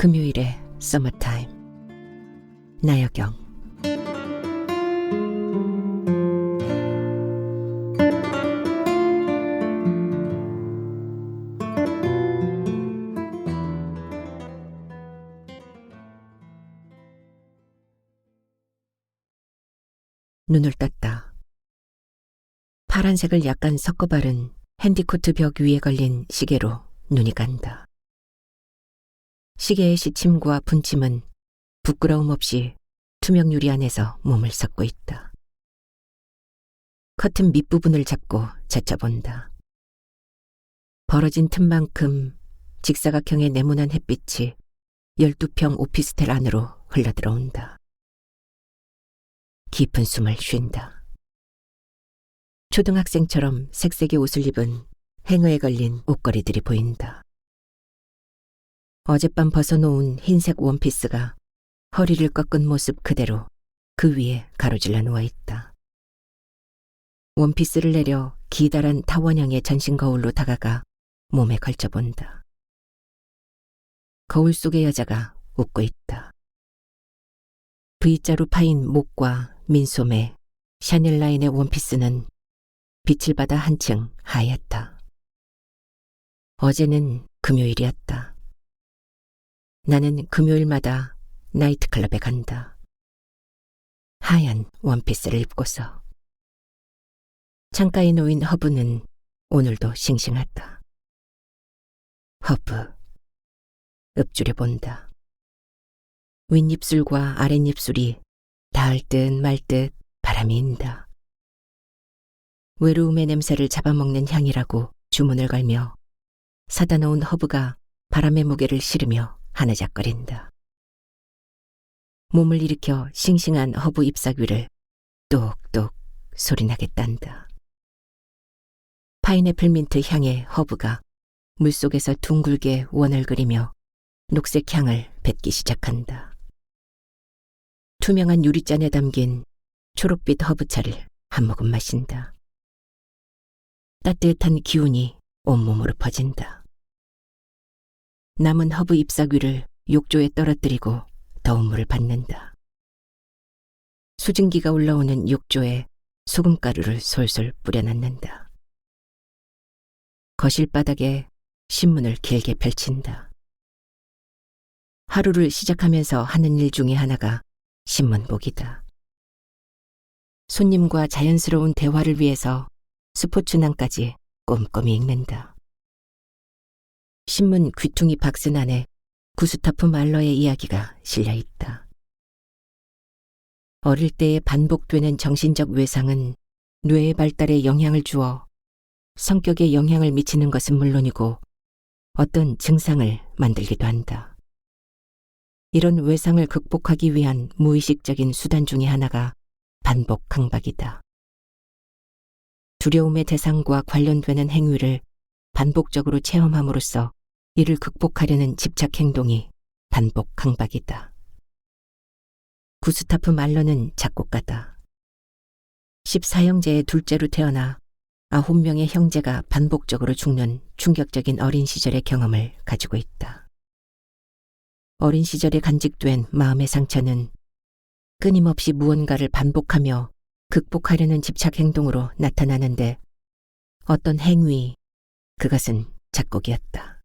금요일의 서머타임. 나여경. 눈을 떴다. 파란색을 약간 섞어 바른 핸디코트 벽 위에 걸린 시계로 눈이 간다. 시계의 시침과 분침은 부끄러움 없이 투명 유리 안에서 몸을 섞고 있다. 커튼 밑부분을 잡고 제쳐본다. 벌어진 틈만큼 직사각형의 네모난 햇빛이 12평 오피스텔 안으로 흘러들어온다. 깊은 숨을 쉰다. 초등학생처럼 색색의 옷을 입은 행어에 걸린 옷걸이들이 보인다. 어젯밤 벗어놓은 흰색 원피스가 허리를 꺾은 모습 그대로 그 위에 가로질러 누워있다. 원피스를 내려 기다란 타원형의 전신 거울로 다가가 몸에 걸쳐본다. 거울 속의 여자가 웃고 있다. V자로 파인 목과 민소매, 샤넬 라인의 원피스는 빛을 받아 한층 하얗다. 어제는 금요일이었다. 나는 금요일마다 나이트클럽에 간다. 하얀 원피스를 입고서. 창가에 놓인 허브는 오늘도 싱싱하다. 허브. 읊조려 본다. 윗입술과 아랫입술이 닿을 듯 말 듯 바람이 인다. 외로움의 냄새를 잡아먹는 향이라고 주문을 걸며 사다 놓은 허브가 바람의 무게를 실으며 하느적거린다. 몸을 일으켜 싱싱한 허브 잎사귀 위를 똑똑 소리나게 딴다. 파인애플 민트 향의 허브가 물속에서 둥글게 원을 그리며 녹색 향을 뱉기 시작한다. 투명한 유리잔에 담긴 초록빛 허브차를 한 모금 마신다. 따뜻한 기운이 온몸으로 퍼진다. 남은 허브 잎사귀를 욕조에 떨어뜨리고 더운 물을 받는다. 수증기가 올라오는 욕조에 소금가루를 솔솔 뿌려놨는다. 거실 바닥에 신문을 길게 펼친다. 하루를 시작하면서 하는 일 중에 하나가 신문 보기다. 손님과 자연스러운 대화를 위해서 스포츠난까지 꼼꼼히 읽는다. 신문 귀퉁이 박스 안에 구스타프 말러의 이야기가 실려있다. 어릴 때에 반복되는 정신적 외상은 뇌의 발달에 영향을 주어 성격에 영향을 미치는 것은 물론이고 어떤 증상을 만들기도 한다. 이런 외상을 극복하기 위한 무의식적인 수단 중에 하나가 반복 강박이다. 두려움의 대상과 관련되는 행위를 반복적으로 체험함으로써 이를 극복하려는 집착 행동이 반복 강박이다. 구스타프 말러는 작곡가다. 14형제의 둘째로 태어나 9명의 형제가 반복적으로 죽는 충격적인 어린 시절의 경험을 가지고 있다. 어린 시절에 간직된 마음의 상처는 끊임없이 무언가를 반복하며 극복하려는 집착 행동으로 나타나는데 어떤 행위, 그것은 작곡이었다.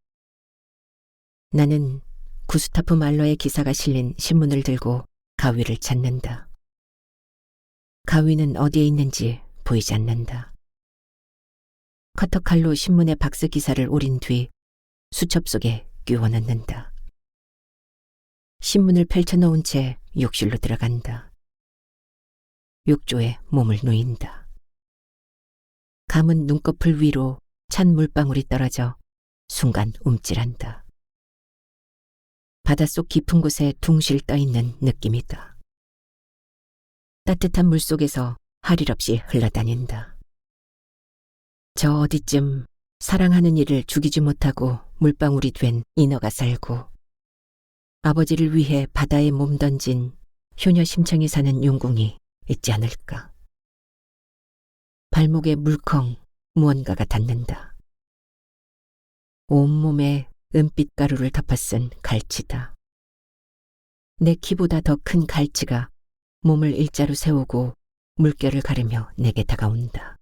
나는 구스타프 말러의 기사가 실린 신문을 들고 가위를 찾는다. 가위는 어디에 있는지 보이지 않는다. 커터칼로 신문의 박스 기사를 오린 뒤 수첩 속에 끼워 넣는다. 신문을 펼쳐놓은 채 욕실로 들어간다. 욕조에 몸을 누인다. 감은 눈꺼풀 위로 찬 물방울이 떨어져 순간 움찔한다. 바닷속 깊은 곳에 둥실 떠있는 느낌이다. 따뜻한 물속에서 할 일 없이 흘러다닌다. 저 어디쯤 사랑하는 이를 죽이지 못하고 물방울이 된 인어가 살고 아버지를 위해 바다에 몸 던진 효녀 심청이 사는 용궁이 있지 않을까. 발목에 물컹 무언가가 닿는다. 온몸에 은빛 가루를 덮어쓴 갈치다. 내 키보다 더 큰 갈치가 몸을 일자로 세우고 물결을 가르며 내게 다가온다.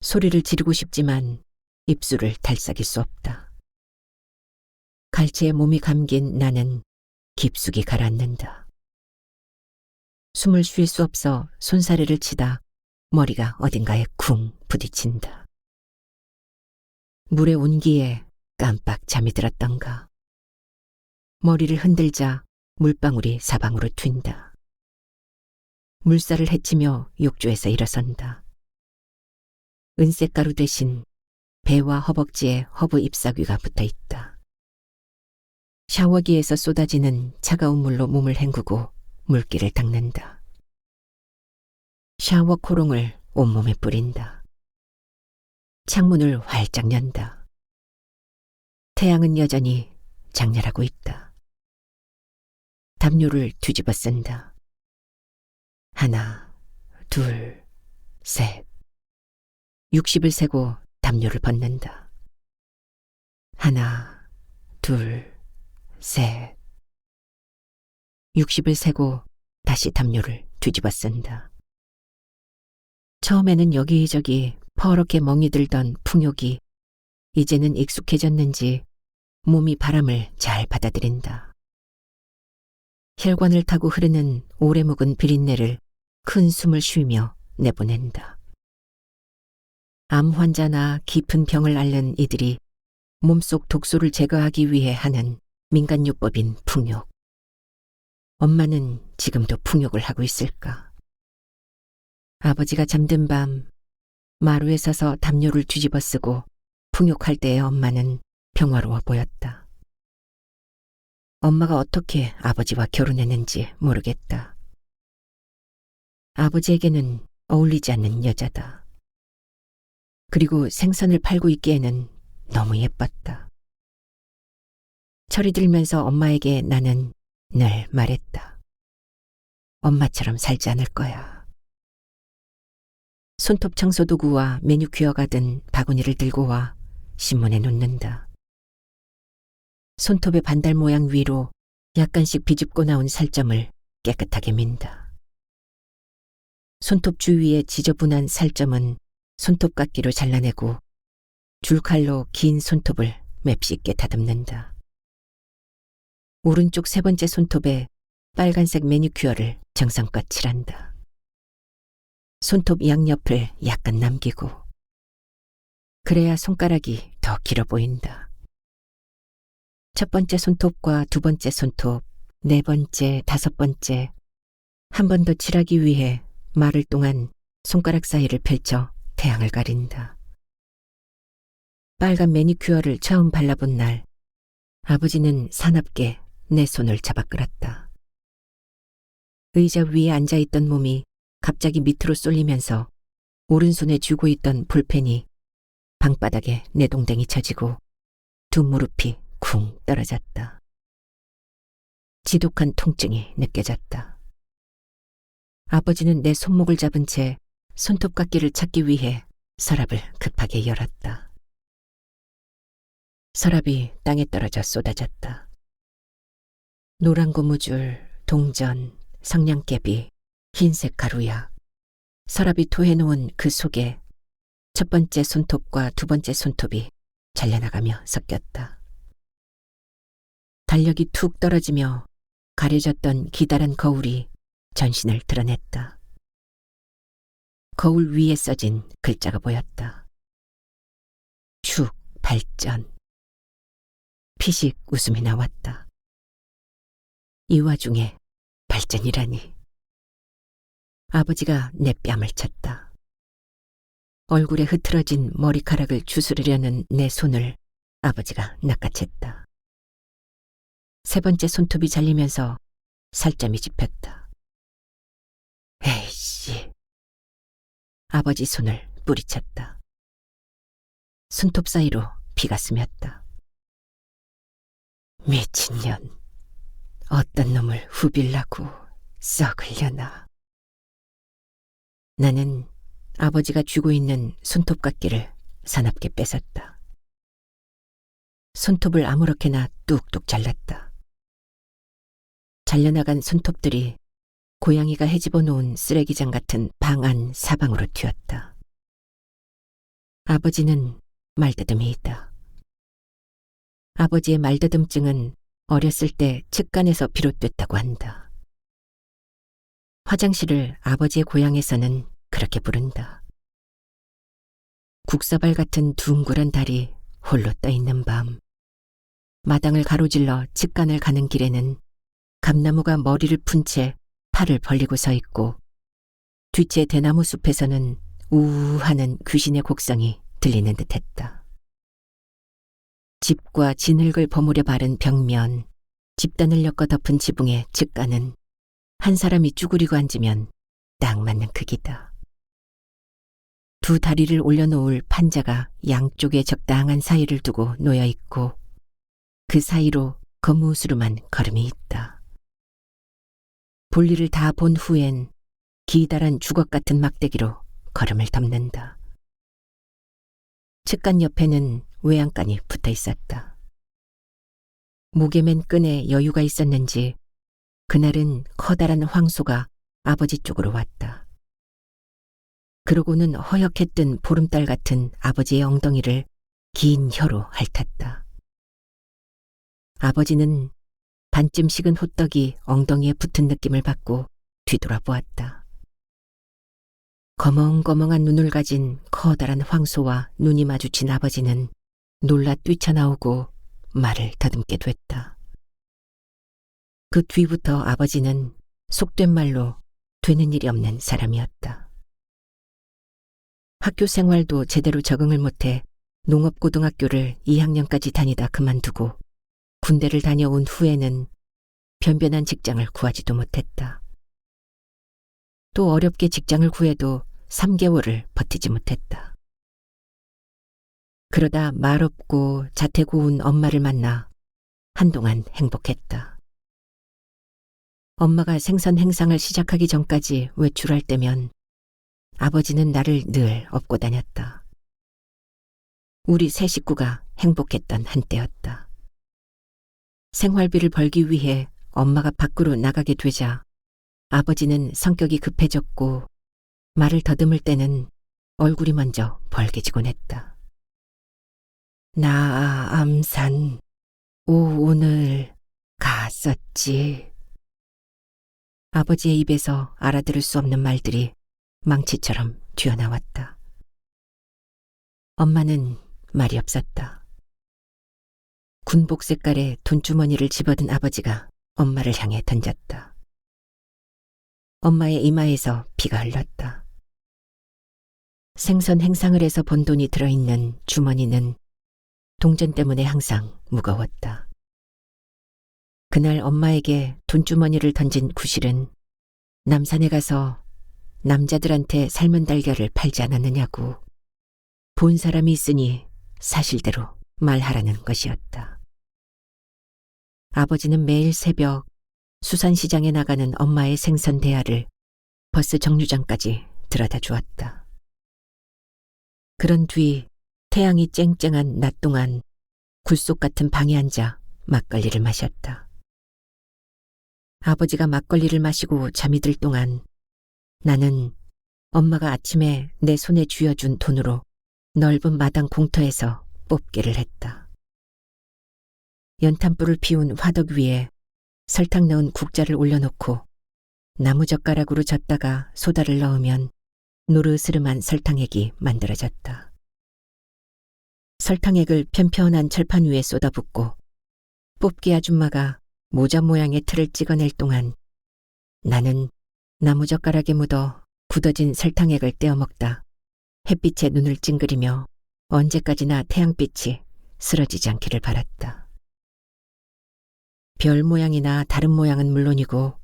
소리를 지르고 싶지만 입술을 달싹일 수 없다. 갈치의 몸이 감긴 나는 깊숙이 가라앉는다. 숨을 쉴 수 없어 손사래를 치다 머리가 어딘가에 쿵 부딪힌다. 물의 온기에 깜빡 잠이 들었던가. 머리를 흔들자 물방울이 사방으로 튄다. 물살을 헤치며 욕조에서 일어선다. 은색 가루 대신 배와 허벅지에 허브 잎사귀가 붙어 있다. 샤워기에서 쏟아지는 차가운 물로 몸을 헹구고 물기를 닦는다. 샤워 코롱을 온몸에 뿌린다. 창문을 활짝 연다. 태양은 여전히 장렬하고 있다. 담요를 뒤집어 쓴다. 하나, 둘, 셋. 60을 세고 담요를 벗는다. 하나, 둘, 셋. 60을 세고 다시 담요를 뒤집어 쓴다. 처음에는 여기저기 퍼렇게 멍이 들던 풍욕이 이제는 익숙해졌는지 몸이 바람을 잘 받아들인다. 혈관을 타고 흐르는 오래 묵은 비린내를 큰 숨을 쉬며 내보낸다. 암 환자나 깊은 병을 앓는 이들이 몸속 독소를 제거하기 위해 하는 민간요법인 풍욕. 엄마는 지금도 풍욕을 하고 있을까? 아버지가 잠든 밤 마루에 서서 담요를 뒤집어 쓰고 풍욕할 때의 엄마는 평화로워 보였다. 엄마가 어떻게 아버지와 결혼했는지 모르겠다. 아버지에게는 어울리지 않는 여자다. 그리고 생선을 팔고 있기에는 너무 예뻤다. 철이 들면서 엄마에게 나는 늘 말했다. 엄마처럼 살지 않을 거야. 손톱 청소 도구와 매니큐어가 든 바구니를 들고 와 신문에 놓는다. 손톱의 반달 모양 위로 약간씩 비집고 나온 살점을 깨끗하게 민다. 손톱 주위에 지저분한 살점은 손톱깎이로 잘라내고 줄칼로 긴 손톱을 맵쉽게 다듬는다. 오른쪽 세 번째 손톱에 빨간색 매니큐어를 정성껏 칠한다. 손톱 양옆을 약간 남기고 그래야 손가락이 더 길어 보인다. 첫 번째 손톱과 두 번째 손톱, 네 번째, 다섯 번째 한 번 더 칠하기 위해 마를 동안 손가락 사이를 펼쳐 태양을 가린다. 빨간 매니큐어를 처음 발라본 날 아버지는 사납게 내 손을 잡아 끌었다. 의자 위에 앉아있던 몸이 갑자기 밑으로 쏠리면서 오른손에 쥐고 있던 볼펜이 방바닥에 내동댕이 쳐지고 두 무릎이 쿵 떨어졌다. 지독한 통증이 느껴졌다. 아버지는 내 손목을 잡은 채 손톱깎이를 찾기 위해 서랍을 급하게 열었다. 서랍이 땅에 떨어져 쏟아졌다. 노란 고무줄, 동전, 성냥개비, 흰색 가루약, 서랍이 토해놓은 그 속에 첫 번째 손톱과 두 번째 손톱이 잘려나가며 섞였다. 달력이 툭 떨어지며 가려졌던 기다란 거울이 전신을 드러냈다. 거울 위에 써진 글자가 보였다. 축 발전. 피식 웃음이 나왔다. 이 와중에 발전이라니. 아버지가 내 뺨을 쳤다. 얼굴에 흐트러진 머리카락을 주스르려는 내 손을 아버지가 낚아챘다. 세 번째 손톱이 잘리면서 살점이 짚혔다. 에이씨. 아버지 손을 뿌리쳤다. 손톱 사이로 피가 스몄다. 미친년. 어떤 놈을 후빌라고 썩으려나. 나는 아버지가 쥐고 있는 손톱깎이를 사납게 뺏었다. 손톱을 아무렇게나 뚝뚝 잘랐다. 잘려나간 손톱들이 고양이가 헤집어 놓은 쓰레기장 같은 방 안 사방으로 튀었다. 아버지는 말더듬이이다. 아버지의 말더듬증은 어렸을 때 측간에서 비롯됐다고 한다. 화장실을 아버지의 고향에서는 그렇게 부른다. 국사발 같은 둥그런 달이 홀로 떠있는 밤, 마당을 가로질러 측간을 가는 길에는 감나무가 머리를 푼 채 팔을 벌리고 서 있고, 뒤째 대나무 숲에서는 우우하는 귀신의 곡성이 들리는 듯했다. 집과 진흙을 버무려 바른 벽면, 집단을 엮어 덮은 지붕의 측간은 한 사람이 쭈그리고 앉으면 딱 맞는 크기다. 두 다리를 올려놓을 판자가 양쪽에 적당한 사이를 두고 놓여 있고, 그 사이로 거무스름한 걸음이 있다. 볼일을 다 본 후엔 기다란 주걱 같은 막대기로 걸음을 덮는다. 측간 옆에는 외양간이 붙어 있었다. 목에 맨 끈에 여유가 있었는지 그날은 커다란 황소가 아버지 쪽으로 왔다. 그러고는 허옇게 뜬 보름달 같은 아버지의 엉덩이를 긴 혀로 핥았다. 아버지는 반쯤 식은 호떡이 엉덩이에 붙은 느낌을 받고 뒤돌아보았다. 거멍거멍한 눈을 가진 커다란 황소와 눈이 마주친 아버지는 놀라 뛰쳐나오고 말을 더듬게 됐다. 그 뒤부터 아버지는 속된 말로 되는 일이 없는 사람이었다. 학교 생활도 제대로 적응을 못해 농업고등학교를 2학년까지 다니다 그만두고 군대를 다녀온 후에는 변변한 직장을 구하지도 못했다. 또 어렵게 직장을 구해도 3개월을 버티지 못했다. 그러다 말없고 자태고운 엄마를 만나 한동안 행복했다. 엄마가 생선 행상을 시작하기 전까지 외출할 때면 아버지는 나를 늘 업고 다녔다. 우리 세 식구가 행복했던 한때였다. 생활비를 벌기 위해 엄마가 밖으로 나가게 되자 아버지는 성격이 급해졌고 말을 더듬을 때는 얼굴이 먼저 벌개지곤 했다. 나 암산 오늘 갔었지. 아버지의 입에서 알아들을 수 없는 말들이 망치처럼 튀어나왔다. 엄마는 말이 없었다. 군복 색깔의 돈주머니를 집어든 아버지가 엄마를 향해 던졌다. 엄마의 이마에서 피가 흘렀다. 생선 행상을 해서 번 돈이 들어있는 주머니는 동전 때문에 항상 무거웠다. 그날 엄마에게 돈주머니를 던진 구실은 남산에 가서 남자들한테 삶은 달걀을 팔지 않았느냐고 본 사람이 있으니 사실대로 말하라는 것이었다. 아버지는 매일 새벽 수산시장에 나가는 엄마의 생선 대야를 버스 정류장까지 들여다 주었다. 그런 뒤 태양이 쨍쨍한 낮 동안 굴속 같은 방에 앉아 막걸리를 마셨다. 아버지가 막걸리를 마시고 잠이 들 동안 나는 엄마가 아침에 내 손에 쥐어준 돈으로 넓은 마당 공터에서 뽑기를 했다. 연탄불을 피운 화덕 위에 설탕 넣은 국자를 올려놓고 나무젓가락으로 젓다가 소다를 넣으면 노르스름한 설탕액이 만들어졌다. 설탕액을 편편한 철판 위에 쏟아붓고 뽑기 아줌마가 모자 모양의 틀을 찍어낼 동안 나는 나무젓가락에 묻어 굳어진 설탕액을 떼어 먹다 햇빛에 눈을 찡그리며 언제까지나 태양빛이 쓰러지지 않기를 바랐다. 별 모양이나 다른 모양은 물론이고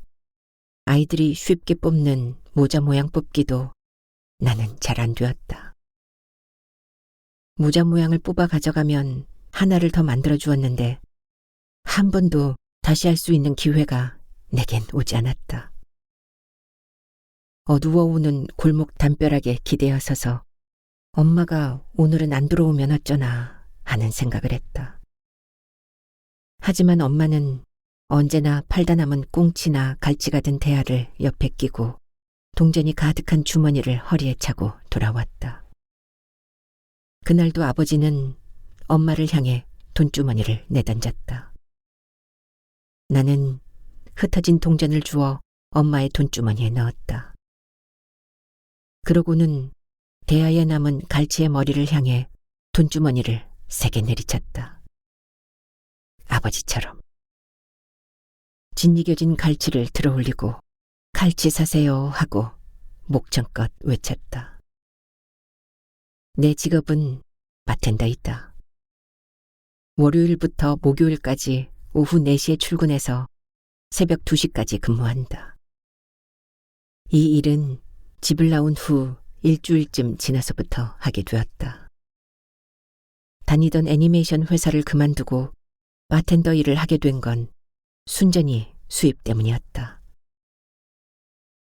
아이들이 쉽게 뽑는 모자 모양 뽑기도 나는 잘 안 되었다. 모자 모양을 뽑아 가져가면 하나를 더 만들어 주었는데 한 번도 다시 할 수 있는 기회가 내겐 오지 않았다. 어두워오는 골목 담벼락에 기대어 서서 엄마가 오늘은 안 들어오면 어쩌나 하는 생각을 했다. 하지만 엄마는 언제나 팔다 남은 꽁치나 갈치가 든 대야를 옆에 끼고 동전이 가득한 주머니를 허리에 차고 돌아왔다. 그날도 아버지는 엄마를 향해 돈주머니를 내던졌다. 나는 흩어진 동전을 주워 엄마의 돈주머니에 넣었다. 그러고는 대야에 남은 갈치의 머리를 향해 돈주머니를 세게 내리쳤다. 아버지처럼. 짓이겨진 갈치를 들어올리고 갈치 사세요 하고 목청껏 외쳤다. 내 직업은 바텐더이다. 월요일부터 목요일까지 오후 4시에 출근해서 새벽 2시까지 근무한다. 이 일은 집을 나온 후 일주일쯤 지나서부터 하게 되었다. 다니던 애니메이션 회사를 그만두고 바텐더 일을 하게 된 건 순전히 수입 때문이었다.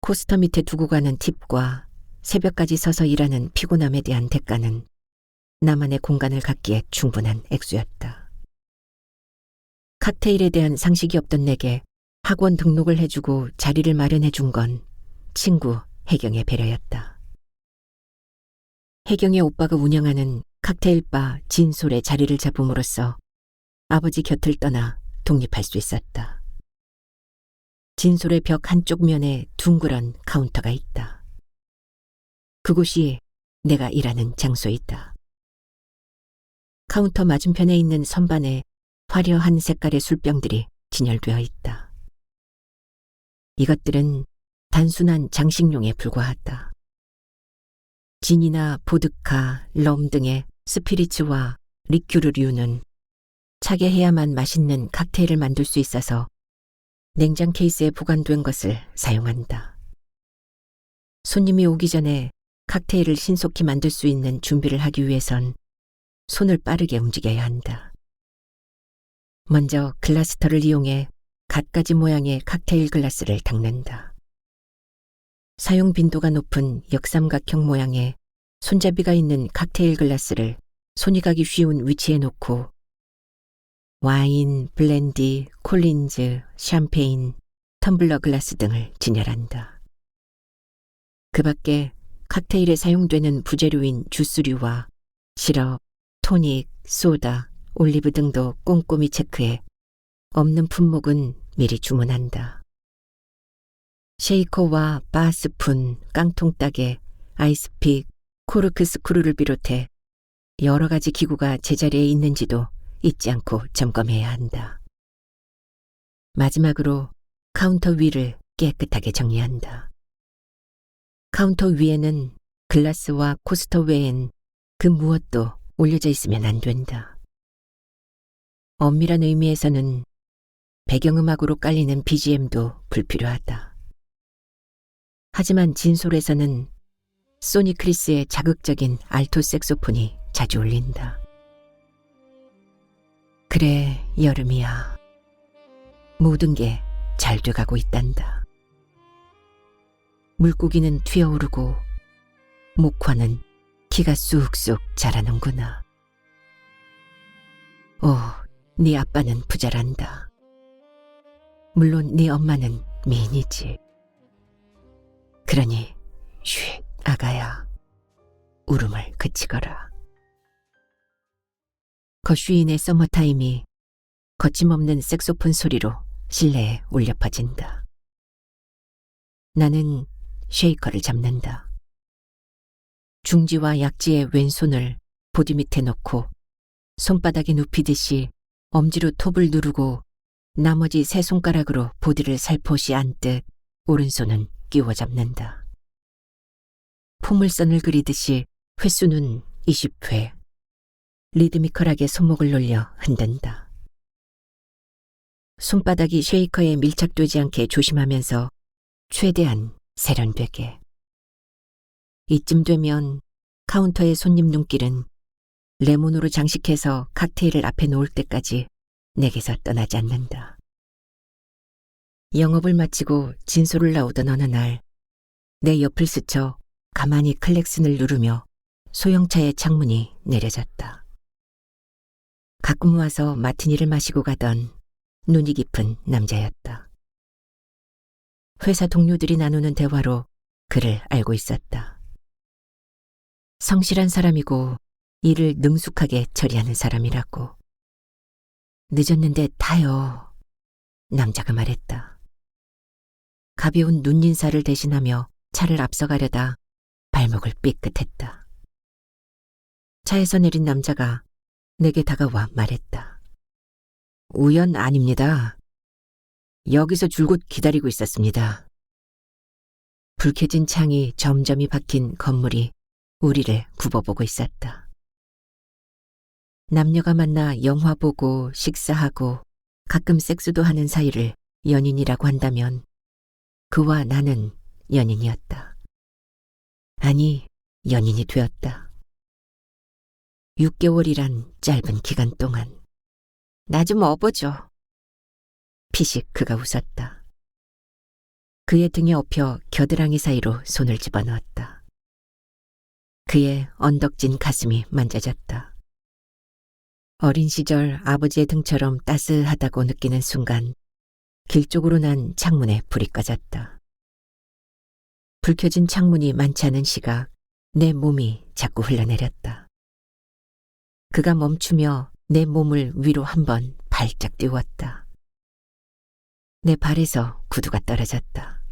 코스터 밑에 두고 가는 팁과 새벽까지 서서 일하는 피곤함에 대한 대가는 나만의 공간을 갖기에 충분한 액수였다. 칵테일에 대한 상식이 없던 내게 학원 등록을 해주고 자리를 마련해 준 건 친구 혜경의 배려였다. 혜경의 오빠가 운영하는 칵테일바 진솔의 자리를 잡음으로써 아버지 곁을 떠나 독립할 수 있었다. 진솔의 벽 한쪽 면에 둥그런 카운터가 있다. 그곳이 내가 일하는 장소이다. 카운터 맞은편에 있는 선반에 화려한 색깔의 술병들이 진열되어 있다. 이것들은 단순한 장식용에 불과하다. 진이나 보드카, 럼 등의 스피리츠와 리큐르류는 차게 해야만 맛있는 칵테일을 만들 수 있어서 냉장 케이스에 보관된 것을 사용한다. 손님이 오기 전에 칵테일을 신속히 만들 수 있는 준비를 하기 위해선 손을 빠르게 움직여야 한다. 먼저 글라스터를 이용해 갖가지 모양의 칵테일 글라스를 닦는다. 사용 빈도가 높은 역삼각형 모양의 손잡이가 있는 칵테일 글라스를 손이 가기 쉬운 위치에 놓고 와인, 블렌디, 콜린즈, 샴페인, 텀블러 글라스 등을 진열한다. 그 밖에 칵테일에 사용되는 부재료인 주스류와 시럽, 토닉, 소다, 올리브 등도 꼼꼼히 체크해 없는 품목은 미리 주문한다. 쉐이커와 바 스푼, 깡통 따개, 아이스픽, 코르크 스크루를 비롯해 여러 가지 기구가 제자리에 있는지도 잊지 않고 점검해야 한다. 마지막으로 카운터 위를 깨끗하게 정리한다. 카운터 위에는 글라스와 코스터 외엔 그 무엇도 올려져 있으면 안 된다. 엄밀한 의미에서는 배경음악으로 깔리는 BGM도 불필요하다. 하지만 진솔에서는 소니 크리스의 자극적인 알토 색소폰이 자주 울린다. 그래, 여름이야. 모든 게 잘 돼가고 있단다. 물고기는 튀어오르고 목화는 키가 쑥쑥 자라는구나. 네 아빠는 부자란다. 물론 네 엄마는 미인이지. 그러니 쉿, 아가야. 울음을 그치거라. 거슈인의 서머타임이 거침없는 색소폰 소리로 실내에 울려 퍼진다. 나는 쉐이커를 잡는다. 중지와 약지의 왼손을 보디 밑에 놓고 손바닥에 눕히듯이 엄지로 톱을 누르고 나머지 세 손가락으로 보디를 살포시 안듯 오른손은 끼워 잡는다. 포물선을 그리듯이 횟수는 20회. 리드미컬하게 손목을 놀려 흔든다. 손바닥이 쉐이커에 밀착되지 않게 조심하면서 최대한 세련되게. 이쯤 되면 카운터의 손님 눈길은 레몬으로 장식해서 칵테일을 앞에 놓을 때까지 내게서 떠나지 않는다. 영업을 마치고 진솔을 나오던 어느 날 내 옆을 스쳐 가만히 클렉슨을 누르며 소형차의 창문이 내려졌다. 가끔 와서 마티니를 마시고 가던 눈이 깊은 남자였다. 회사 동료들이 나누는 대화로 그를 알고 있었다. 성실한 사람이고 일을 능숙하게 처리하는 사람이라고. 늦었는데 타요. 남자가 말했다. 가벼운 눈인사를 대신하며 차를 앞서가려다 발목을 삐끗했다. 차에서 내린 남자가 내게 다가와 말했다. 우연 아닙니다. 여기서 줄곧 기다리고 있었습니다. 불 켜진 창이 점점이 박힌 건물이 우리를 굽어보고 있었다. 남녀가 만나 영화 보고 식사하고 가끔 섹스도 하는 사이를 연인이라고 한다면 그와 나는 연인이었다. 아니, 연인이 되었다. 6개월이란 짧은 기간 동안. 나 좀 업어줘. 피식 그가 웃었다. 그의 등에 엎여 겨드랑이 사이로 손을 집어넣었다. 그의 언덕진 가슴이 만져졌다. 어린 시절 아버지의 등처럼 따스하다고 느끼는 순간 길 쪽으로 난 창문에 불이 꺼졌다. 불 켜진 창문이 많지 않은 시각 내 몸이 자꾸 흘러내렸다. 그가 멈추며 내 몸을 위로 한번 발짝 띄웠다. 내 발에서 구두가 떨어졌다.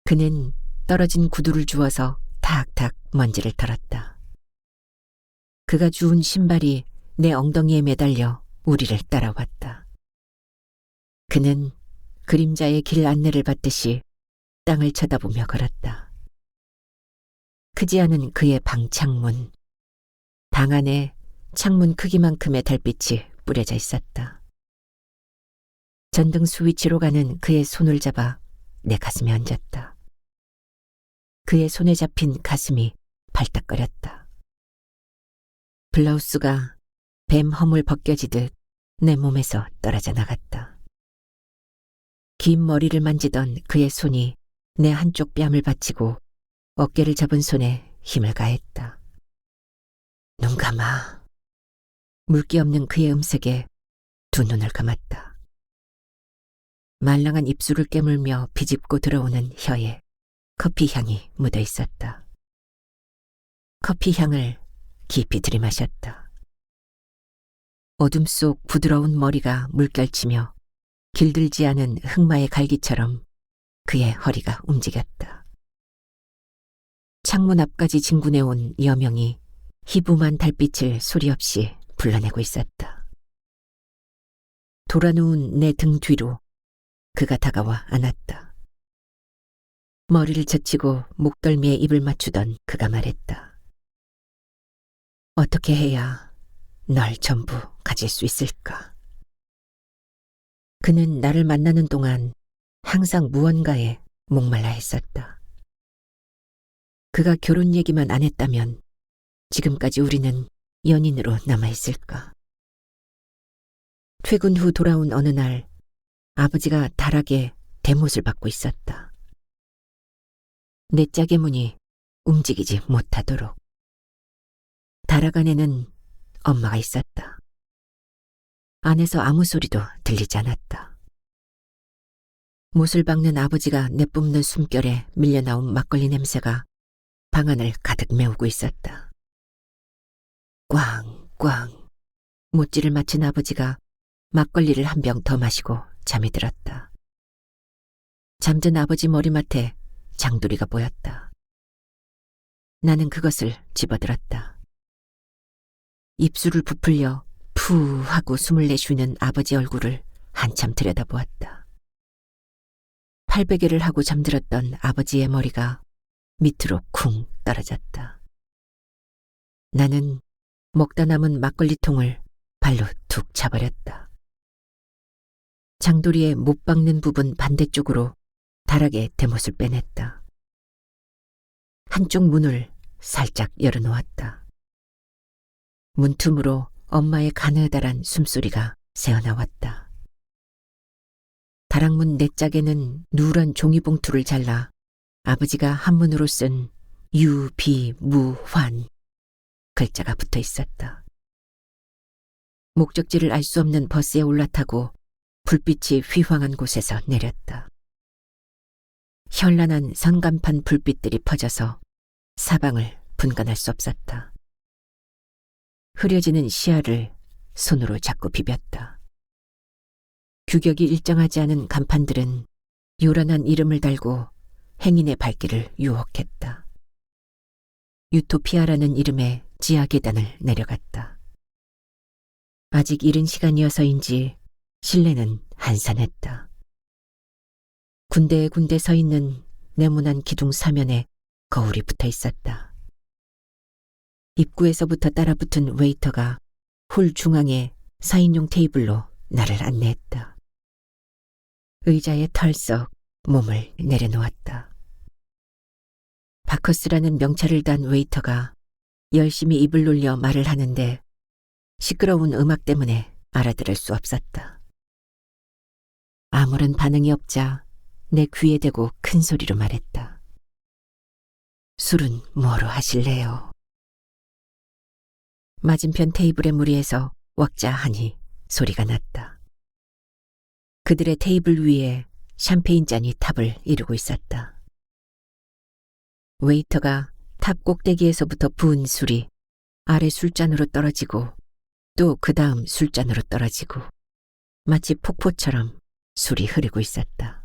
그는 떨어진 구두를 주워서 탁탁 먼지를 털었다. 그가 주운 신발이 내 엉덩이에 매달려 우리를 따라왔다. 그는 그림자의 길 안내를 받듯이 땅을 쳐다보며 걸었다. 크지 않은 그의 방 창문. 방 안에 창문 크기만큼의 달빛이 뿌려져 있었다. 전등 스위치로 가는 그의 손을 잡아 내 가슴에 얹었다. 그의 손에 잡힌 가슴이 발딱거렸다. 블라우스가 뱀 허물 벗겨지듯 내 몸에서 떨어져 나갔다. 긴 머리를 만지던 그의 손이 내 한쪽 뺨을 받치고 어깨를 잡은 손에 힘을 가했다. 눈 감아. 물기 없는 그의 음색에 두 눈을 감았다. 말랑한 입술을 깨물며 비집고 들어오는 혀에 커피 향이 묻어 있었다. 커피 향을 깊이 들이마셨다. 어둠 속 부드러운 머리가 물결치며 길들지 않은 흑마의 갈기처럼 그의 허리가 움직였다. 창문 앞까지 진군해온 여명이 희부만 달빛을 소리 없이 불러내고 있었다. 돌아누운 내 등 뒤로 그가 다가와 안았다. 머리를 젖히고 목덜미에 입을 맞추던 그가 말했다. 어떻게 해야 널 전부 가질 수 있을까? 그는 나를 만나는 동안 항상 무언가에 목말라 했었다. 그가 결혼 얘기만 안 했다면 지금까지 우리는 연인으로 남아있을까? 퇴근 후 돌아온 어느 날 아버지가 다락에 대못을 받고 있었다. 내 짝의 문이 움직이지 못하도록. 다락 안에는 엄마가 있었다. 안에서 아무 소리도 들리지 않았다. 못을 박는 아버지가 내뿜는 숨결에 밀려나온 막걸리 냄새가 방 안을 가득 메우고 있었다. 꽝꽝 못질을 마친 아버지가 막걸리를 한 병 더 마시고 잠이 들었다. 잠든 아버지 머리맡에 장도리가 보였다. 나는 그것을 집어들었다. 입술을 부풀려 푸 하고 숨을 내쉬는 아버지 얼굴을 한참 들여다보았다. 팔베개를 하고 잠들었던 아버지의 머리가 밑으로 쿵 떨어졌다. 나는 먹다 남은 막걸리통을 발로 툭 차버렸다. 장도리의 못 박는 부분 반대쪽으로 다락에 대못을 빼냈다. 한쪽 문을 살짝 열어놓았다. 문틈으로 엄마의 가느다란 숨소리가 새어나왔다. 다락문 내 짝에는 누런 종이봉투를 잘라 아버지가 한문으로 쓴 유비무환 글자가 붙어 있었다. 목적지를 알 수 없는 버스에 올라타고 불빛이 휘황한 곳에서 내렸다. 현란한 선간판 불빛들이 퍼져서 사방을 분간할 수 없었다. 흐려지는 시야를 손으로 자꾸 비볐다. 규격이 일정하지 않은 간판들은 요란한 이름을 달고 행인의 발길을 유혹했다. 유토피아라는 이름의 지하 계단을 내려갔다. 아직 이른 시간이어서인지 실내는 한산했다. 군데군데 서 있는 네모난 기둥 사면에 거울이 붙어 있었다. 입구에서부터 따라붙은 웨이터가 홀 중앙에 4인용 테이블로 나를 안내했다. 의자에 털썩 몸을 내려놓았다. 바커스라는 명찰을 단 웨이터가 열심히 입을 놀려 말을 하는데 시끄러운 음악 때문에 알아들을 수 없었다. 아무런 반응이 없자 내 귀에 대고 큰 소리로 말했다. 술은 뭐로 하실래요? 맞은편 테이블의 무리에서 왁자하니 소리가 났다. 그들의 테이블 위에 샴페인 잔이 탑을 이루고 있었다. 웨이터가 탑 꼭대기에서부터 부은 술이 아래 술잔으로 떨어지고 또 그 다음 술잔으로 떨어지고 마치 폭포처럼 술이 흐르고 있었다.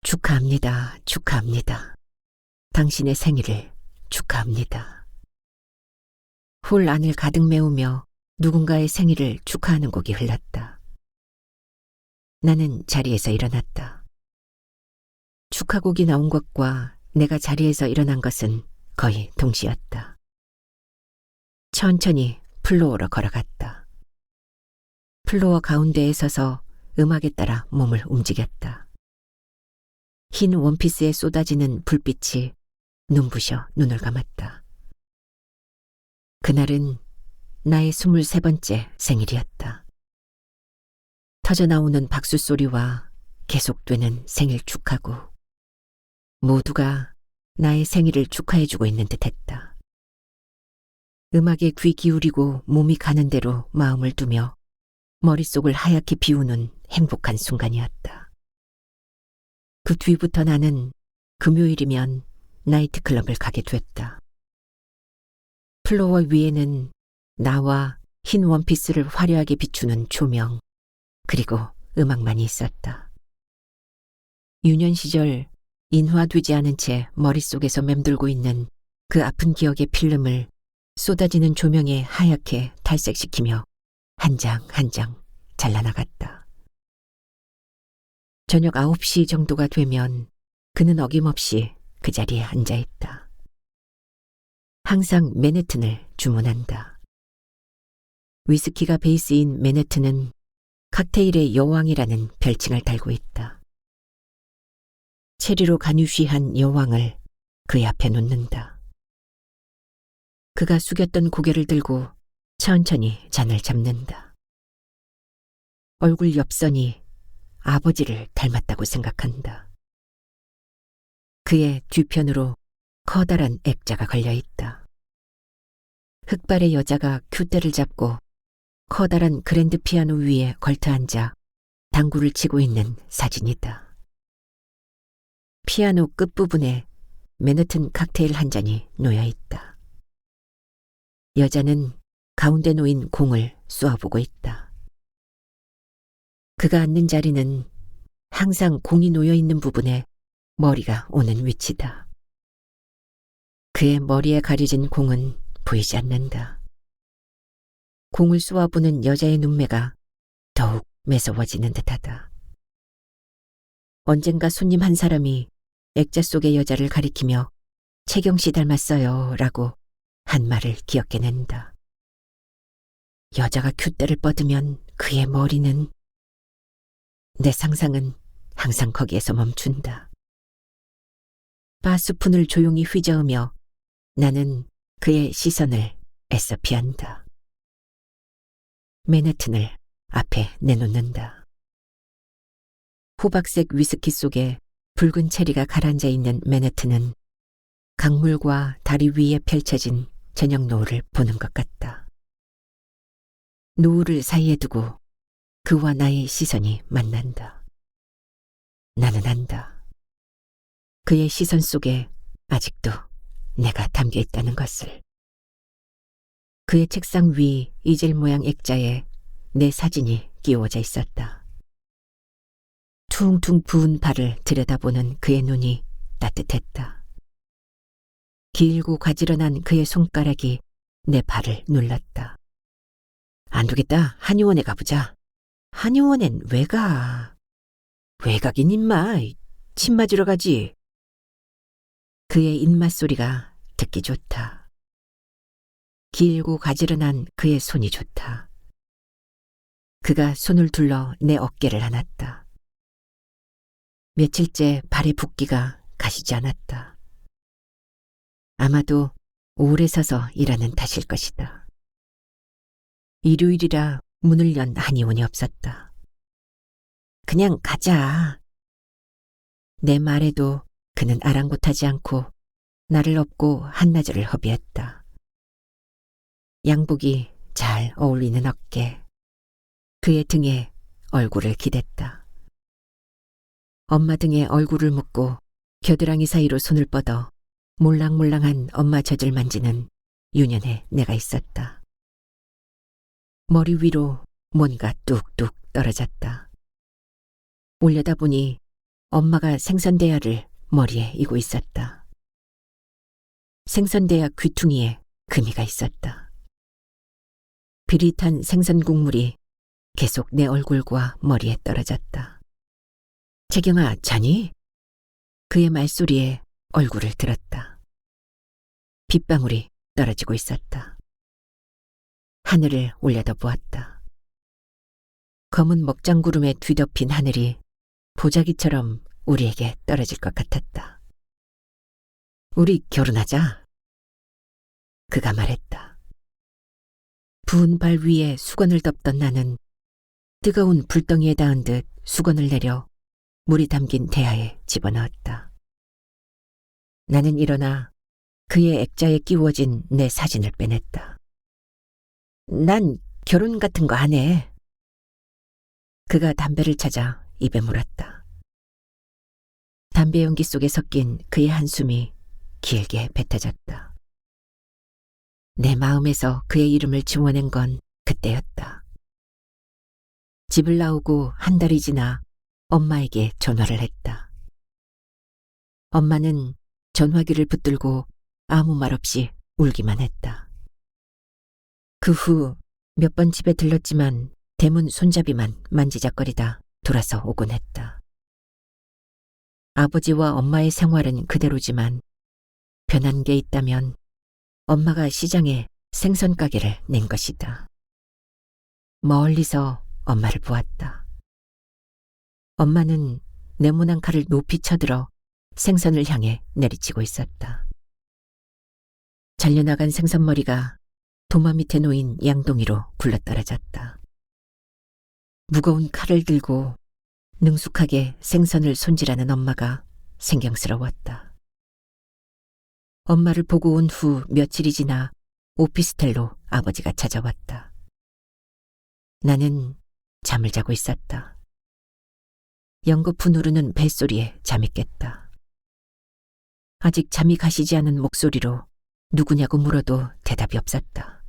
축하합니다. 축하합니다. 당신의 생일을 축하합니다. 홀 안을 가득 메우며 누군가의 생일을 축하하는 곡이 흘렀다. 나는 자리에서 일어났다. 축하곡이 나온 것과 내가 자리에서 일어난 것은 거의 동시였다. 천천히 플로어로 걸어갔다. 플로어 가운데에 서서 음악에 따라 몸을 움직였다. 흰 원피스에 쏟아지는 불빛이 눈부셔 눈을 감았다. 그날은 나의 23번째 생일이었다. 터져나오는 박수 소리와 계속되는 생일 축하고 모두가 나의 생일을 축하해주고 있는 듯했다. 음악에 귀 기울이고 몸이 가는 대로 마음을 두며 머릿속을 하얗게 비우는 행복한 순간이었다. 그 뒤부터 나는 금요일이면 나이트클럽을 가게 됐다. 플로어 위에는 나와 흰 원피스를 화려하게 비추는 조명, 그리고 음악만이 있었다. 유년 시절 인화되지 않은 채 머릿속에서 맴돌고 있는 그 아픈 기억의 필름을 쏟아지는 조명에 하얗게 탈색시키며 한 장 한 장 잘라나갔다. 저녁 9시 정도가 되면 그는 어김없이 그 자리에 앉아있다. 항상 맨해튼을 주문한다. 위스키가 베이스인 맨해튼은 칵테일의 여왕이라는 별칭을 달고 있다. 체리로 간유시한 여왕을 그의 앞에 놓는다. 그가 숙였던 고개를 들고 천천히 잔을 잡는다. 얼굴 옆선이 아버지를 닮았다고 생각한다. 그의 뒤편으로 커다란 액자가 걸려있다. 흑발의 여자가 큐대를 잡고 커다란 그랜드 피아노 위에 걸터앉아 당구를 치고 있는 사진이다. 피아노 끝부분에 맨해튼 칵테일 한 잔이 놓여있다. 여자는 가운데 놓인 공을 쏘아보고 있다. 그가 앉는 자리는 항상 공이 놓여있는 부분에 머리가 오는 위치다. 그의 머리에 가려진 공은 보이지 않는다. 공을 쏘아보는 여자의 눈매가 더욱 매서워지는 듯하다. 언젠가 손님 한 사람이 액자 속의 여자를 가리키며 채경씨 닮았어요 라고 한 말을 기억해낸다. 여자가 큐대를 뻗으면 그의 머리는... 내 상상은 항상 거기에서 멈춘다. 바스푼을 조용히 휘저으며 나는 그의 시선을 애써 피한다. 맨해튼을 앞에 내놓는다. 호박색 위스키 속에 붉은 체리가 가라앉아 있는 맨해튼은 강물과 다리 위에 펼쳐진 저녁 노을을 보는 것 같다. 노을을 사이에 두고 그와 나의 시선이 만난다. 나는 안다. 그의 시선 속에 아직도 내가 담겨 있다는 것을. 그의 책상 위 이젤 모양 액자에 내 사진이 끼워져 있었다. 퉁퉁 부은 발을 들여다보는 그의 눈이 따뜻했다. 길고 가지런한 그의 손가락이 내 발을 눌렀다. 안 되겠다. 한의원에 가보자. 한의원엔 왜 가? 왜 가긴 임마. 침 맞으러 가지. 그의 입맛 소리가 듣기 좋다. 길고 가지런한 그의 손이 좋다. 그가 손을 둘러 내 어깨를 안았다. 며칠째 발의 붓기가 가시지 않았다. 아마도 오래 서서 일하는 탓일 것이다. 일요일이라 문을 연 한의원이 없었다. 그냥 가자. 내 말에도 그는 아랑곳하지 않고 나를 업고 한나절을 허비했다. 양복이 잘 어울리는 어깨, 그의 등에 얼굴을 기댔다. 엄마 등에 얼굴을 묻고 겨드랑이 사이로 손을 뻗어 몰랑몰랑한 엄마 젖을 만지는 유년의 내가 있었다. 머리 위로 뭔가 뚝뚝 떨어졌다. 올려다보니 엄마가 생선대야를 머리에 이고 있었다. 생선대야 귀퉁이에 금이가 있었다. 비릿한 생선 국물이 계속 내 얼굴과 머리에 떨어졌다. 재경아, 자니? 그의 말소리에 얼굴을 들었다. 빗방울이 떨어지고 있었다. 하늘을 올려다보았다. 검은 먹장구름에 뒤덮인 하늘이 보자기처럼 우리에게 떨어질 것 같았다. 우리 결혼하자. 그가 말했다. 부은 발 위에 수건을 덮던 나는 뜨거운 불덩이에 닿은 듯 수건을 내려 물이 담긴 대야에 집어넣었다. 나는 일어나 그의 액자에 끼워진 내 사진을 빼냈다. 난 결혼 같은 거 안 해. 그가 담배를 찾아 입에 물었다. 담배 연기 속에 섞인 그의 한숨이 길게 뱉어졌다. 내 마음에서 그의 이름을 지워낸 건 그때였다. 집을 나오고 한 달이 지나 엄마에게 전화를 했다. 엄마는 전화기를 붙들고 아무 말 없이 울기만 했다. 그 후 몇 번 집에 들렀지만 대문 손잡이만 만지작거리다 돌아서 오곤 했다. 아버지와 엄마의 생활은 그대로지만 변한 게 있다면 엄마가 시장에 생선 가게를 낸 것이다. 멀리서 엄마를 보았다. 엄마는 네모난 칼을 높이 쳐들어 생선을 향해 내리치고 있었다. 잘려나간 생선머리가 도마 밑에 놓인 양동이로 굴러떨어졌다. 무거운 칼을 들고 능숙하게 생선을 손질하는 엄마가 생경스러웠다. 엄마를 보고 온 후 며칠이 지나 오피스텔로 아버지가 찾아왔다. 나는 잠을 자고 있었다. 연거푸 누르는 벨소리에 잠이 깼다. 아직 잠이 가시지 않은 목소리로 누구냐고 물어도 대답이 없었다.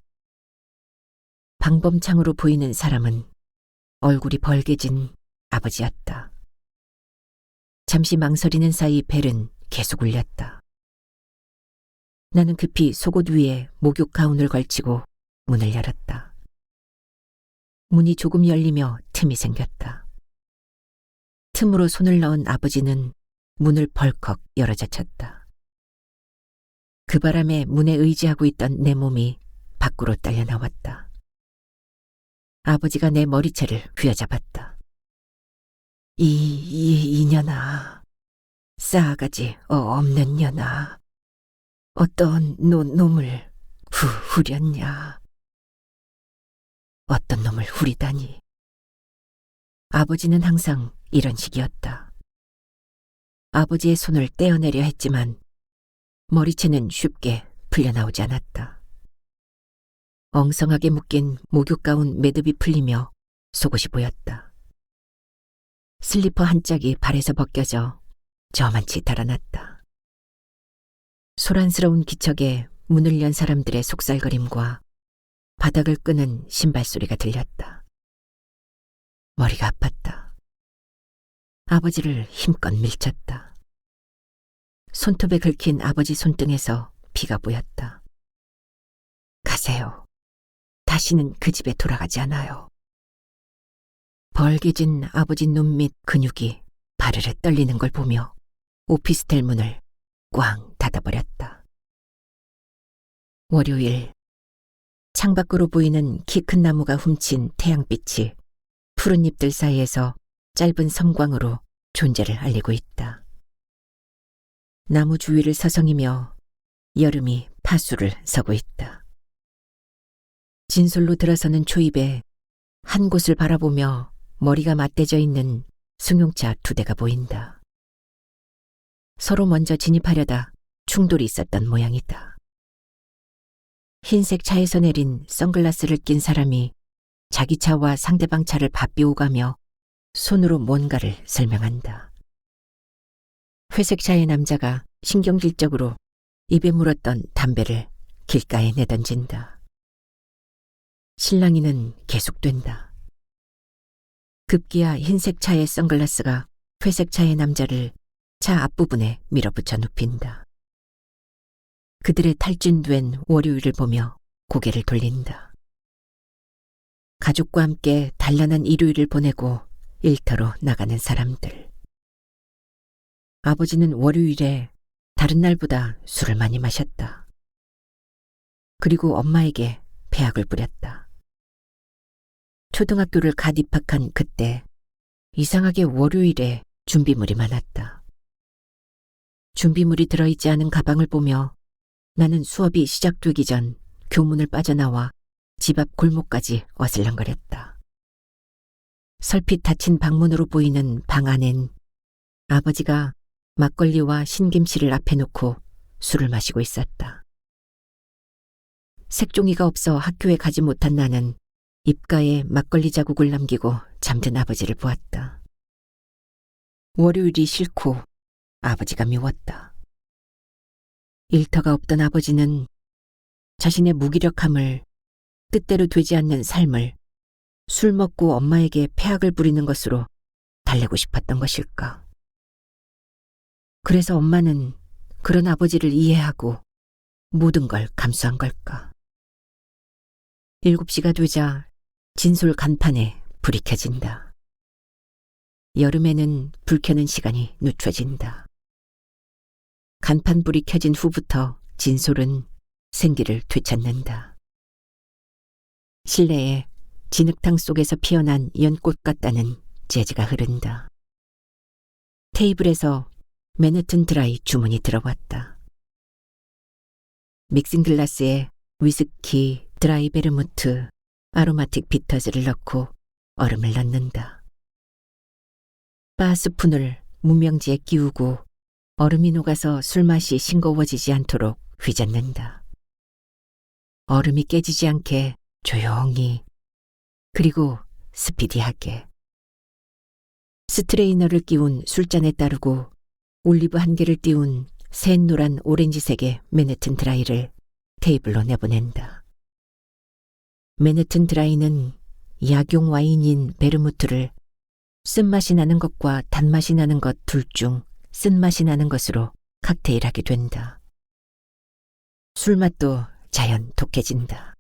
방범창으로 보이는 사람은 얼굴이 벌개진 아버지였다. 잠시 망설이는 사이 벨은 계속 울렸다. 나는 급히 속옷 위에 목욕 가운을 걸치고 문을 열었다. 문이 조금 열리며 틈이 생겼다. 틈으로 손을 넣은 아버지는 문을 벌컥 열어젖혔다. 그 바람에 문에 의지하고 있던 내 몸이 밖으로 딸려 나왔다. 아버지가 내 머리채를 휘어잡았다. 이년아, 싸가지 없는 년아, 어떤 놈을 후렸냐. 어떤 놈을 후리다니. 아버지는 항상 이런 식이었다. 아버지의 손을 떼어내려 했지만 머리채는 쉽게 풀려나오지 않았다. 엉성하게 묶인 목욕 가운 매듭이 풀리며 속옷이 보였다. 슬리퍼 한 짝이 발에서 벗겨져 저만치 달아났다. 소란스러운 기척에 문을 연 사람들의 속살거림과 바닥을 끄는 신발 소리가 들렸다. 머리가 아팠다. 아버지를 힘껏 밀쳤다. 손톱에 긁힌 아버지 손등에서 피가 보였다. 가세요. 다시는 그 집에 돌아가지 않아요. 벌개진 아버지 눈 밑 근육이 바르르 떨리는 걸 보며 오피스텔 문을 꽝 닫아버렸다. 월요일, 창밖으로 보이는 키 큰 나무가 훔친 태양빛이 푸른 잎들 사이에서 짧은 섬광으로 존재를 알리고 있다. 나무 주위를 서성이며 여름이 파수를 서고 있다. 진솔로 들어서는 초입에 한 곳을 바라보며 머리가 맞대져 있는 승용차 2대가 보인다. 서로 먼저 진입하려다 충돌이 있었던 모양이다. 흰색 차에서 내린 선글라스를 낀 사람이 자기 차와 상대방 차를 바삐오가며 손으로 뭔가를 설명한다. 회색 차의 남자가 신경질적으로 입에 물었던 담배를 길가에 내던진다. 실랑이는 계속된다. 급기야 흰색 차의 선글라스가 회색 차의 남자를 차 앞부분에 밀어붙여 눕힌다. 그들의 탈진된 월요일을 보며 고개를 돌린다. 가족과 함께 단란한 일요일을 보내고 일터로 나가는 사람들. 아버지는 월요일에 다른 날보다 술을 많이 마셨다. 그리고 엄마에게 배약을 부렸다. 초등학교를 갓 입학한 그때 이상하게 월요일에 준비물이 많았다. 준비물이 들어있지 않은 가방을 보며 나는 수업이 시작되기 전 교문을 빠져나와 집 앞 골목까지 어슬렁거렸다. 설핏 닫힌 방문으로 보이는 방 안엔 아버지가 막걸리와 신김치를 앞에 놓고 술을 마시고 있었다. 색종이가 없어 학교에 가지 못한 나는 입가에 막걸리 자국을 남기고 잠든 아버지를 보았다. 월요일이 싫고 아버지가 미웠다. 일터가 없던 아버지는 자신의 무기력함을, 뜻대로 되지 않는 삶을 술 먹고 엄마에게 폐악을 부리는 것으로 달래고 싶었던 것일까. 그래서 엄마는 그런 아버지를 이해하고 모든 걸 감수한 걸까. 7시가 되자 진솔 간판에 불이 켜진다. 여름에는 불 켜는 시간이 늦춰진다. 간판불이 켜진 후부터 진솔은 생기를 되찾는다. 실내에 진흙탕 속에서 피어난 연꽃 같다는 재즈가 흐른다. 테이블에서 맨해튼 드라이 주문이 들어왔다. 믹싱 글라스에 위스키, 드라이 베르무트, 아로마틱 비터즈를 넣고 얼음을 넣는다. 바 스푼을 무명지에 끼우고 얼음이 녹아서 술맛이 싱거워지지 않도록 휘젓는다. 얼음이 깨지지 않게 조용히, 그리고 스피디하게. 스트레이너를 끼운 술잔에 따르고 올리브 한 개를 띄운 샛노란 오렌지색의 맨해튼 드라이를 테이블로 내보낸다. 맨해튼 드라이는 약용 와인인 베르무트를 쓴맛이 나는 것과 단맛이 나는 것 둘 중 쓴맛이 나는 것으로 칵테일하게 된다. 술맛도 자연 독해진다.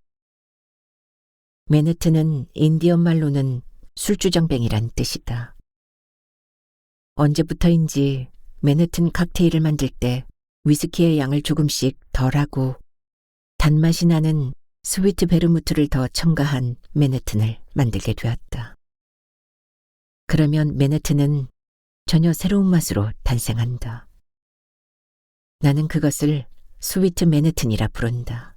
맨해튼은 인디언 말로는 술주정뱅이란 뜻이다. 언제부터인지 맨해튼 칵테일을 만들 때 위스키의 양을 조금씩 덜하고 단맛이 나는 스위트 베르무트를 더 첨가한 맨해튼을 만들게 되었다. 그러면 맨해튼은 전혀 새로운 맛으로 탄생한다. 나는 그것을 스위트 맨해튼이라 부른다.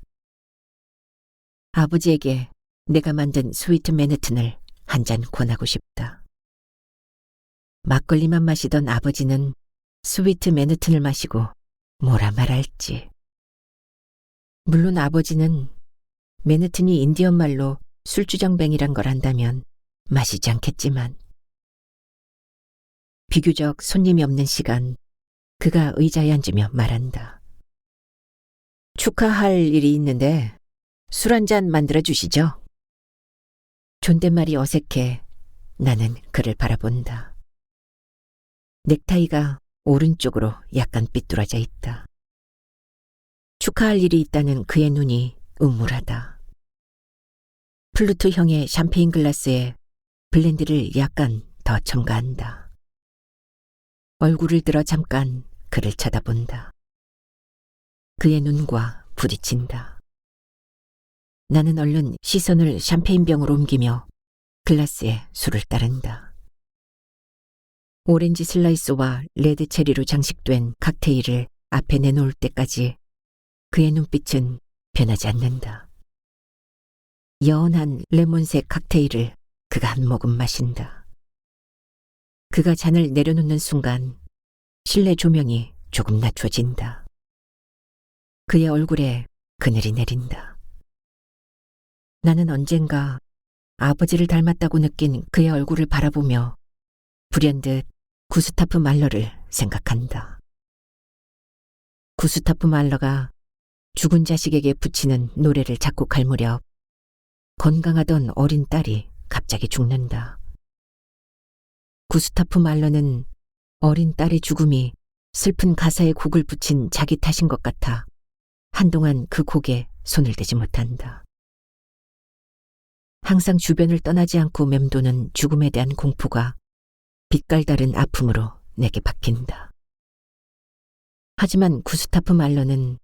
아버지에게 내가 만든 스위트 맨해튼을 한 잔 권하고 싶다. 막걸리만 마시던 아버지는 스위트 맨해튼을 마시고 뭐라 말할지. 물론 아버지는 맨해튼이 인디언 말로 술주정뱅이란 걸 안다면 마시지 않겠지만. 비교적 손님이 없는 시간, 그가 의자에 앉으며 말한다. 축하할 일이 있는데 술 한 잔 만들어 주시죠. 존댓말이 어색해 나는 그를 바라본다. 넥타이가 오른쪽으로 약간 삐뚤어져 있다. 축하할 일이 있다는 그의 눈이 음울하다. 플루트형의 샴페인 글라스에 블렌디를 약간 더 첨가한다. 얼굴을 들어 잠깐 그를 쳐다본다. 그의 눈과 부딪힌다. 나는 얼른 시선을 샴페인 병으로 옮기며 글라스에 술을 따른다. 오렌지 슬라이스와 레드 체리로 장식된 칵테일을 앞에 내놓을 때까지 그의 눈빛은 변하지 않는다. 연한 레몬색 칵테일을 그가 한 모금 마신다. 그가 잔을 내려놓는 순간 실내 조명이 조금 낮춰진다. 그의 얼굴에 그늘이 내린다. 나는 언젠가 아버지를 닮았다고 느낀 그의 얼굴을 바라보며 불현듯 구스타프 말러를 생각한다. 구스타프 말러가 죽은 자식에게 붙이는 노래를 작곡할 무렵 건강하던 어린 딸이 갑자기 죽는다. 구스타프 말러는 어린 딸의 죽음이 슬픈 가사에 곡을 붙인 자기 탓인 것 같아 한동안 그 곡에 손을 대지 못한다. 항상 주변을 떠나지 않고 맴도는 죽음에 대한 공포가 빛깔다른 아픔으로 내게 박힌다. 하지만 구스타프 말러는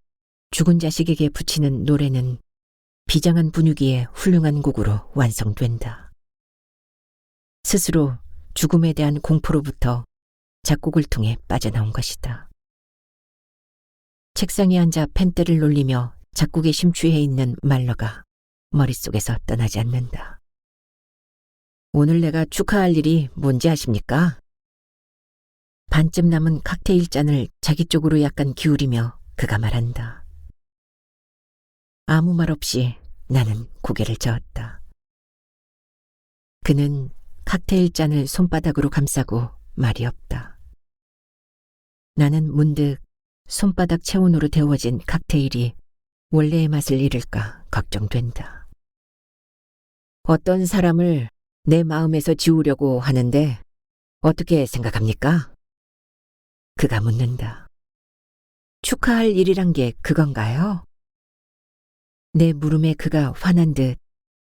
죽은 자식에게 붙이는 노래는 비장한 분위기의 훌륭한 곡으로 완성된다. 스스로 죽음에 대한 공포로부터 작곡을 통해 빠져나온 것이다. 책상에 앉아 펜대를 놀리며 작곡에 심취해 있는 말러가 머릿속에서 떠나지 않는다. 오늘 내가 축하할 일이 뭔지 아십니까? 반쯤 남은 칵테일 잔을 자기 쪽으로 약간 기울이며 그가 말한다. 아무 말 없이 나는 고개를 저었다. 그는 칵테일 잔을 손바닥으로 감싸고 말이 없다. 나는 문득 손바닥 체온으로 데워진 칵테일이 원래의 맛을 잃을까 걱정된다. 어떤 사람을 내 마음에서 지우려고 하는데 어떻게 생각합니까? 그가 묻는다. 축하할 일이란 게 그건가요? 내 물음에 그가 화난 듯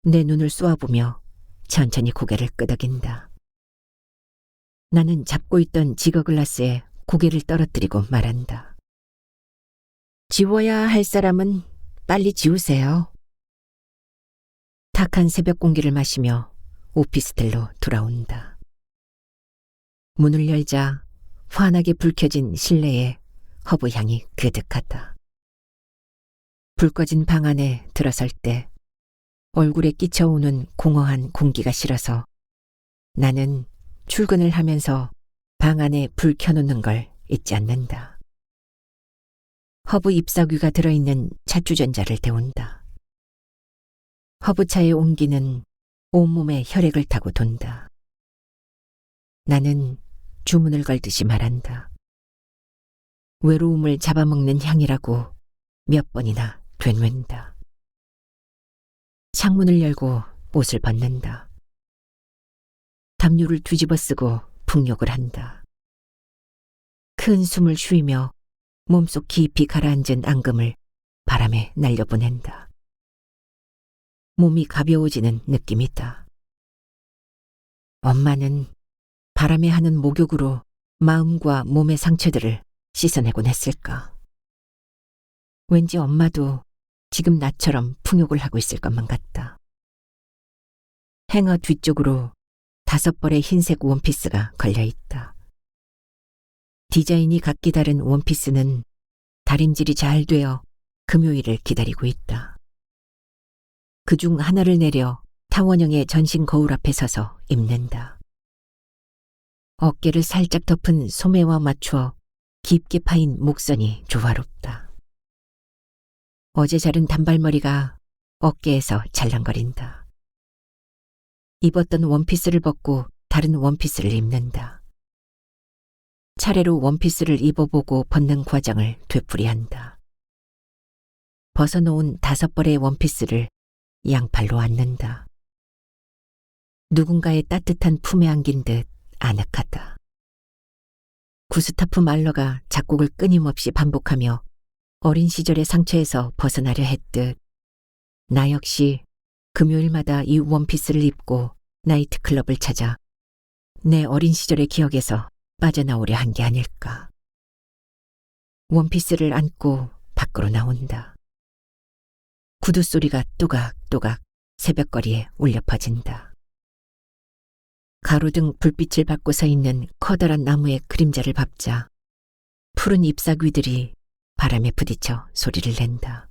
내 눈을 쏘아보며 천천히 고개를 끄덕인다. 나는 잡고 있던 지거 글라스에 고개를 떨어뜨리고 말한다. 지워야 할 사람은 빨리 지우세요. 탁한 새벽 공기를 마시며 오피스텔로 돌아온다. 문을 열자 환하게 불 켜진 실내에 허브 향이 그득하다. 불 꺼진 방 안에 들어설 때 얼굴에 끼쳐오는 공허한 공기가 싫어서 나는 출근을 하면서 방 안에 불 켜놓는 걸 잊지 않는다. 허브 잎사귀가 들어있는 차주전자를 데운다. 허브차의 온기는 온몸에 혈액을 타고 돈다. 나는 주문을 걸듯이 말한다. 외로움을 잡아먹는 향이라고 몇 번이나 되뇌는다. 창문을 열고 옷을 벗는다. 담요를 뒤집어 쓰고 풍욕을 한다. 큰 숨을 쉬며 몸속 깊이 가라앉은 앙금을 바람에 날려보낸다. 몸이 가벼워지는 느낌이다. 엄마는 바람에 하는 목욕으로 마음과 몸의 상처들을 씻어내곤 했을까? 왠지 엄마도 지금 나처럼 풍욕을 하고 있을 것만 같다. 행어 뒤쪽으로 5벌의 흰색 원피스가 걸려있다. 디자인이 각기 다른 원피스는 다림질이 잘 되어 금요일을 기다리고 있다. 그중 하나를 내려 타원형의 전신 거울 앞에 서서 입는다. 어깨를 살짝 덮은 소매와 맞춰 깊게 파인 목선이 조화롭다. 어제 자른 단발머리가 어깨에서 잘랑거린다. 입었던 원피스를 벗고 다른 원피스를 입는다. 차례로 원피스를 입어보고 벗는 과정을 되풀이한다. 벗어놓은 5벌의 원피스를 양팔로 앉는다. 누군가의 따뜻한 품에 안긴 듯 아늑하다. 구스타프 말러가 작곡을 끊임없이 반복하며 어린 시절의 상처에서 벗어나려 했듯 나 역시 금요일마다 이 원피스를 입고 나이트클럽을 찾아 내 어린 시절의 기억에서 빠져나오려 한 게 아닐까. 원피스를 안고 밖으로 나온다. 구두 소리가 또각또각 새벽거리에 울려 퍼진다. 가로등 불빛을 받고 서 있는 커다란 나무의 그림자를 밟자 푸른 잎사귀들이 바람에 부딪혀 소리를 낸다.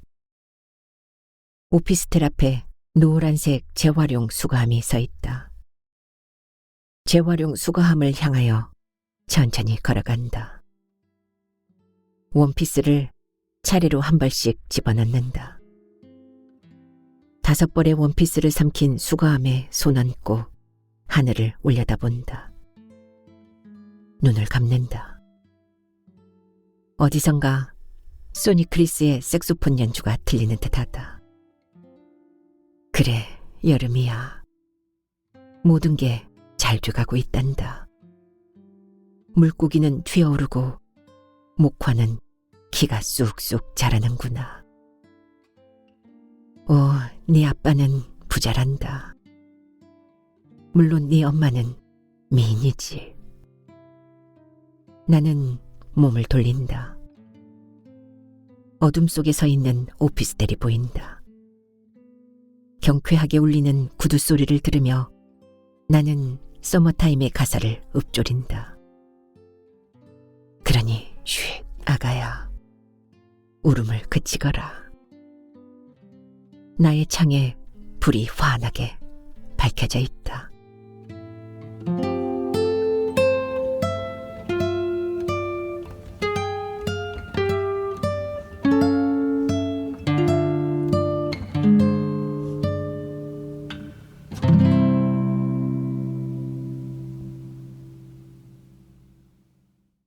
오피스텔 앞에 노란색 재활용 수거함이 서 있다. 재활용 수거함을 향하여 천천히 걸어간다. 원피스를 차례로 한 벌씩 집어넣는다. 5벌의 원피스를 삼킨 수거함에 손 얹고 하늘을 올려다본다. 눈을 감는다. 어디선가 소니 크리스의 색소폰 연주가 들리는 듯하다. 그래, 여름이야. 모든 게 잘 돼가고 있단다. 물고기는 튀어오르고 목화는 키가 쑥쑥 자라는구나. 네 아빠는 부자란다. 물론 네 엄마는 미인이지. 나는 몸을 돌린다. 어둠 속에 서 있는 오피스텔이 보인다. 경쾌하게 울리는 구두 소리를 들으며 나는 서머타임의 가사를 읊조린다. 그러니 쉿, 아가야. 울음을 그치거라. 나의 창에 불이 환하게 밝혀져 있다.